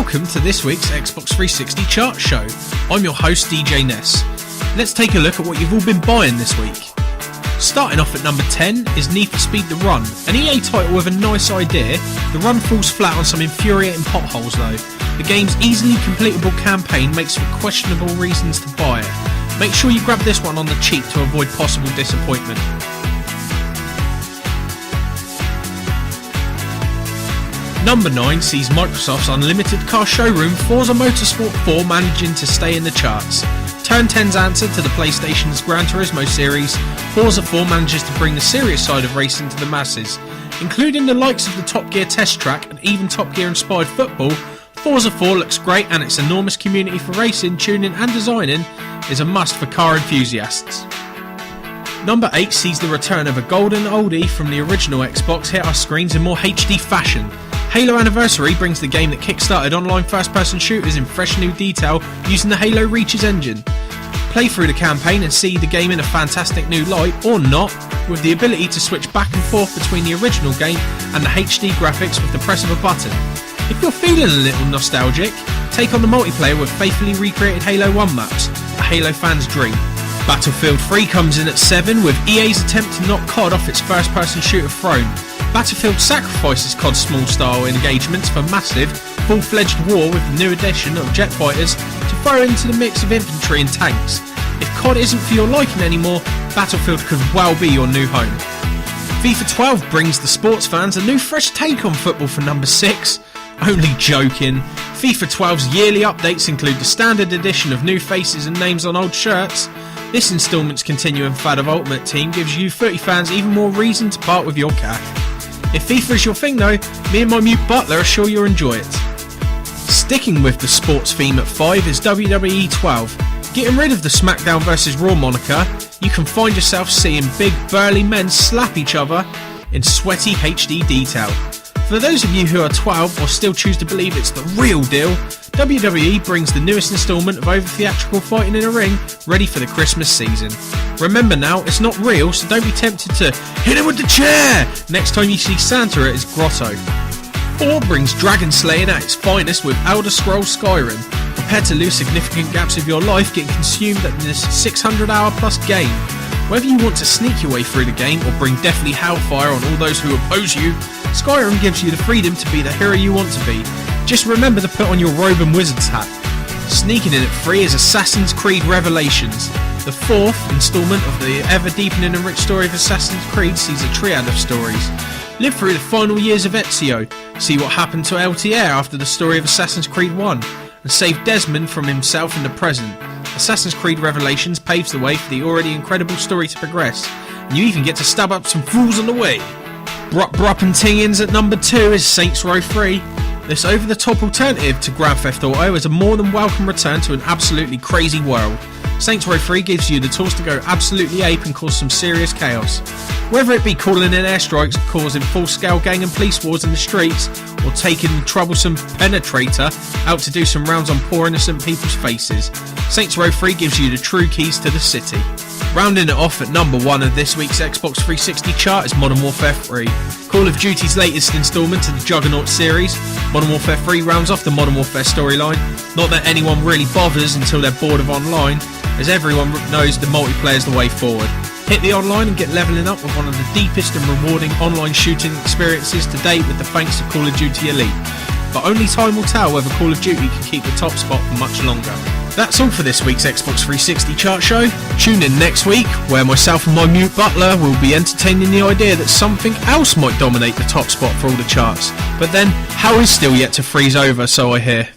welcome to this week's Xbox 360 chart show. I'm your host DJ Ness. Let's take a look at what you've all been buying this week. Starting off at number 10 is Need for Speed The Run, an EA title with a nice idea. The run falls flat on some infuriating potholes though. The game's easily completable campaign makes for questionable reasons to buy it. Make sure you grab this one on the cheap to avoid possible disappointment. Number 9 sees Microsoft's unlimited car showroom Forza Motorsport 4 managing to stay in the charts. Turn 10's answer to the PlayStation's Gran Turismo series, Forza 4 manages to bring the serious side of racing to the masses. Including the likes of the Top Gear test track and even Top Gear inspired football, Forza 4 looks great and its enormous community for racing, tuning and designing is a must for car enthusiasts. Number 8 sees the return of a golden oldie from the original Xbox hit our screens in more HD fashion. Halo Anniversary brings the game that kickstarted online first-person shooters in fresh new detail using the Halo Reaches engine. Play through the campaign and see the game in a fantastic new light, or not, with the ability to switch back and forth between the original game and the HD graphics with the press of a button. If you're feeling a little nostalgic, take on the multiplayer with faithfully recreated Halo 1 maps, a Halo fan's dream. Battlefield 3 comes in at 7 with EA's attempt to knock COD off its first-person shooter throne. Battlefield sacrifices COD's small-style engagements for massive, full-fledged war with the new addition of jet fighters to throw into the mix of infantry and tanks. If COD isn't for your liking anymore, Battlefield could well be your new home. FIFA 12 brings the sports fans a new fresh take on football for number 6. Only joking. FIFA 12's yearly updates include the standard edition of new faces and names on old shirts. This instalment's continuing fad of Ultimate Team gives you 30 fans even more reason to part with your cash. If FIFA is your thing though, me and my mute butler are sure you'll enjoy it. Sticking with the sports theme at 5 is WWE 12. Getting rid of the SmackDown vs Raw moniker, you can find yourself seeing big burly men slap each other in sweaty HD detail. For those of you who are 12 or still choose to believe it's the real deal, WWE brings the newest instalment of over-theatrical fighting in a ring ready for the Christmas season. Remember now, it's not real, so don't be tempted to hit him with the chair next time you see Santa at his grotto. 4 brings dragon slaying at its finest with Elder Scrolls Skyrim. Prepare to lose significant gaps of your life getting consumed in this 600-hour plus game. Whether you want to sneak your way through the game or bring deathly hellfire on all those who oppose you, Skyrim gives you the freedom to be the hero you want to be. Just remember to put on your robe and wizard's hat. Sneaking in at 3 is Assassin's Creed Revelations. The 4th instalment of the ever-deepening and rich story of Assassin's Creed sees a triad of stories. Live through the final years of Ezio, see what happened to Altair after the story of Assassin's Creed 1, and save Desmond from himself in the present. Assassin's Creed Revelations paves the way for the already incredible story to progress, and you even get to stab up some fools on the way. Brup and Tingins at number 2 is Saints Row 3. This over-the-top alternative to Grand Theft Auto is a more than welcome return to an absolutely crazy world. Saints Row 3 gives you the tools to go absolutely ape and cause some serious chaos. Whether it be calling in airstrikes, causing full-scale gang and police wars in the streets, or taking the troublesome penetrator out to do some rounds on poor innocent people's faces, Saints Row 3 gives you the true keys to the city. Rounding it off at number 1 of this week's Xbox 360 chart is Modern Warfare 3. Call of Duty's latest instalment to the Juggernaut series, Modern Warfare 3 rounds off the Modern Warfare storyline. Not that anyone really bothers until they're bored of online, as everyone knows the multiplayer is the way forward. Hit the online and get levelling up with one of the deepest and rewarding online shooting experiences to date with the thanks to Call of Duty Elite. But only time will tell whether Call of Duty can keep the top spot for much longer. That's all for this week's Xbox 360 chart show. Tune in next week, where myself and my mute butler will be entertaining the idea that something else might dominate the top spot for all the charts. But then, hell is still yet to freeze over, so I hear.